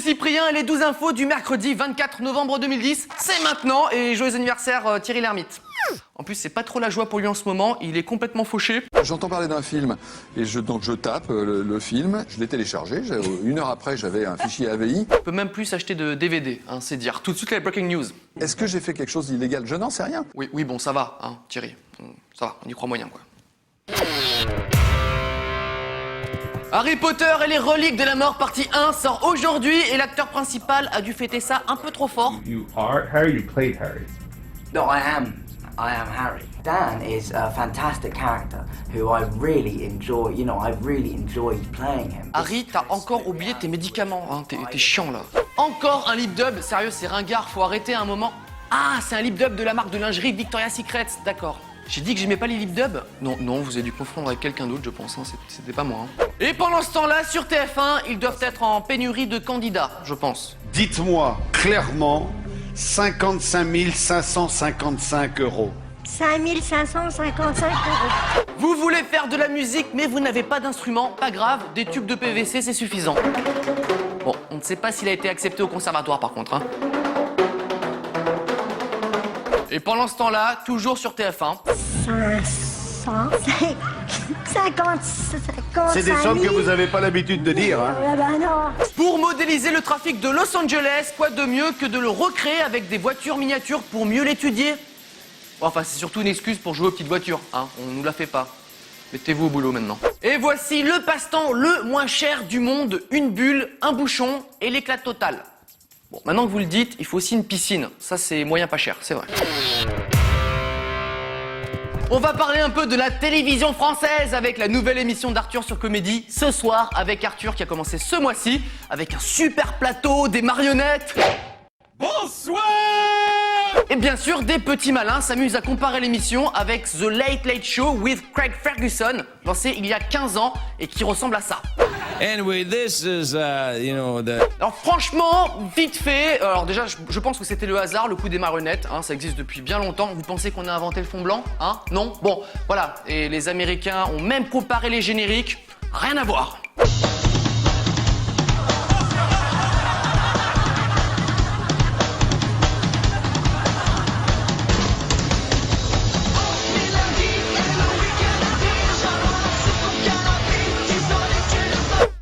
Cyprien et les 12 infos du mercredi 24 novembre 2010. C'est maintenant et joyeux anniversaire Thierry Lhermitte. En plus, c'est pas trop la joie pour lui en ce moment, il est complètement fauché. J'entends parler d'un film et donc je tape le film, je l'ai téléchargé, une heure après j'avais un fichier AVI. On peut même plus s'acheter de DVD, hein, c'est dire. Tout de suite les breaking news. Est-ce que j'ai fait quelque chose d'illégal? Je n'en sais rien. Oui, bon, ça va, hein, Thierry. Ça va, on y croit moyen, quoi. Harry Potter et les reliques de la mort partie 1 sort aujourd'hui et l'acteur principal a dû fêter ça un peu trop fort. You are Harry, you played Harry. No, I am Harry. Dan is a fantastic character who I really enjoy, I really enjoyed playing him. Harry, t'as encore oublié tes médicaments, hein, t'es chiant là. Encore un lip dub, sérieux, c'est ringard, faut arrêter un moment. Ah, c'est un lip dub de la marque de lingerie Victoria's Secret, d'accord. J'ai dit que j'aimais pas les lip dubs? Non, vous avez dû confondre avec quelqu'un d'autre, je pense, hein, c'était pas moi. Hein. Et pendant ce temps-là, sur TF1, ils doivent être en pénurie de candidats, je pense. Dites-moi clairement 55 555 euros. 5 555 euros. Vous voulez faire de la musique, mais vous n'avez pas d'instrument, pas grave, des tubes de PVC, c'est suffisant. Bon, on ne sait pas s'il a été accepté au conservatoire par contre, hein. Et pendant ce temps-là, toujours sur TF1. 50. C'est des sommes que vous n'avez pas l'habitude de dire, hein. Bah non. Pour modéliser le trafic de Los Angeles, quoi de mieux que de le recréer avec des voitures miniatures pour mieux l'étudier? Enfin, c'est surtout une excuse pour jouer aux petites voitures, hein. On nous la fait pas. Mettez-vous au boulot maintenant. Et voici le passe-temps le moins cher du monde. Une bulle, un bouchon et l'éclat total. Bon, maintenant que vous le dites, il faut aussi une piscine. Ça, c'est moyen pas cher, c'est vrai. On va parler un peu de la télévision française avec la nouvelle émission d'Arthur sur Comédie. Ce soir, avec Arthur qui a commencé ce mois-ci, avec un super plateau, des marionnettes. Bonsoir! Et bien sûr, des petits malins s'amusent à comparer l'émission avec The Late Late Show with Craig Ferguson, lancé il y a 15 ans et qui ressemble à ça. Anyway, this is, Alors franchement, vite fait, alors déjà je pense que c'était le hasard, le coup des marionnettes, hein, ça existe depuis bien longtemps. Vous pensez qu'on a inventé le fond blanc, hein? Non? Bon, voilà, et les Américains ont même comparé les génériques, rien à voir.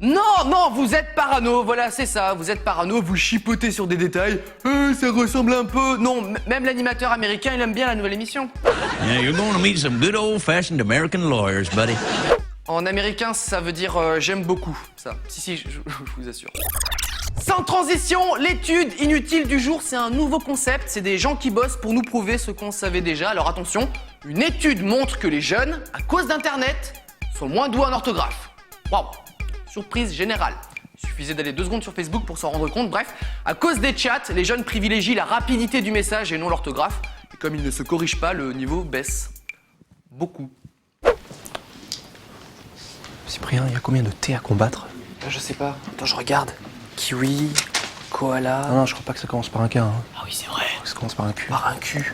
Non, vous êtes parano, voilà, c'est ça, vous êtes parano, vous chipotez sur des détails, ça ressemble un peu... Non, même l'animateur américain, il aime bien la nouvelle émission. Yeah, you're going to meet some good old-fashioned American lawyers, buddy. En américain, ça veut dire j'aime beaucoup, ça. Si, je vous assure. Sans transition, l'étude inutile du jour, c'est un nouveau concept, c'est des gens qui bossent pour nous prouver ce qu'on savait déjà. Alors attention, une étude montre que les jeunes, à cause d'Internet, sont moins doués en orthographe. Waouh! Surprise générale. Il suffisait d'aller 2 secondes sur Facebook pour s'en rendre compte. Bref, à cause des chats, les jeunes privilégient la rapidité du message et non l'orthographe. Et comme ils ne se corrigent pas, le niveau baisse. Beaucoup. Cyprien, il y a combien de T à combattre? Je sais pas. Attends, je regarde. Kiwi, koala... Non, je crois pas que ça commence par un K. Hein. Ah oui, c'est vrai. Ça commence par un Q. Par un Q.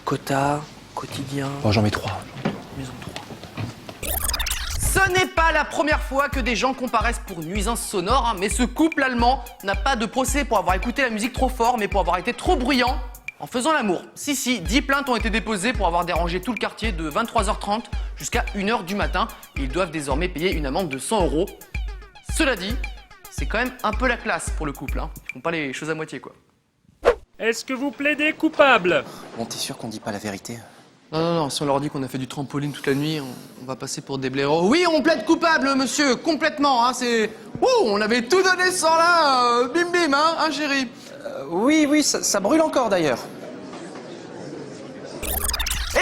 Quota, quotidien... Bon, j'en mets 3. Maison 3. Ce n'est pas la première fois que des gens comparaissent pour nuisance sonore, hein, mais ce couple allemand n'a pas de procès pour avoir écouté la musique trop fort, mais pour avoir été trop bruyant en faisant l'amour. Si, 10 plaintes ont été déposées pour avoir dérangé tout le quartier de 23h30 jusqu'à 1h du matin. Ils doivent désormais payer une amende de 100 €. Cela dit, c'est quand même un peu la classe pour le couple, hein. Ils font pas les choses à moitié, quoi. Est-ce que vous plaidez coupable? Bon, t'es sûr qu'on dit pas la vérité? Non, si on leur dit qu'on a fait du trampoline toute la nuit, on va passer pour des blaireaux. Oui, on plaide coupable, monsieur, complètement, hein, c'est... Ouh, on avait tout donné sans là, bim bim, hein, chérie. Oui, ça brûle encore d'ailleurs.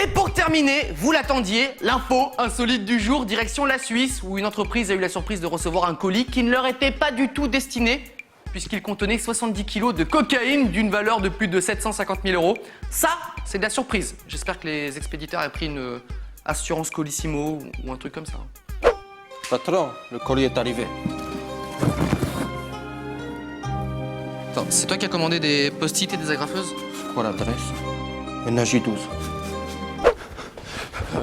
Et pour terminer, vous l'attendiez, l'info insolite du jour, direction la Suisse, où une entreprise a eu la surprise de recevoir un colis qui ne leur était pas du tout destiné, puisqu'il contenait 70 kilos de cocaïne d'une valeur de plus de 750 000 €. Ça, c'est de la surprise. J'espère que les expéditeurs ont pris une assurance Colissimo ou un truc comme ça. Patron, le colis est arrivé. Attends, c'est toi qui as commandé des post-it et des agrafeuses? Quoi l'adresse? NJ12.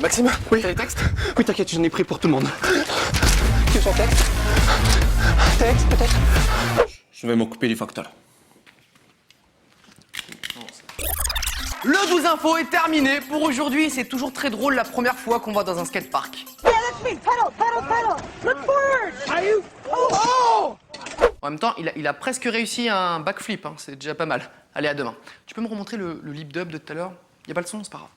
Maxime, oui, t'as les textes? Oui, t'inquiète, j'en ai pris pour tout le monde. sur son texte. Texte, peut-être. Je vais m'occuper du facteur. Le 12 info est terminé pour aujourd'hui. C'est toujours très drôle la première fois qu'on va dans un skatepark. En même temps, il a presque réussi un backflip, hein. C'est déjà pas mal. Allez, à demain. Tu peux me remontrer le lip dub de tout à l'heure? Y a pas le son, c'est pas grave.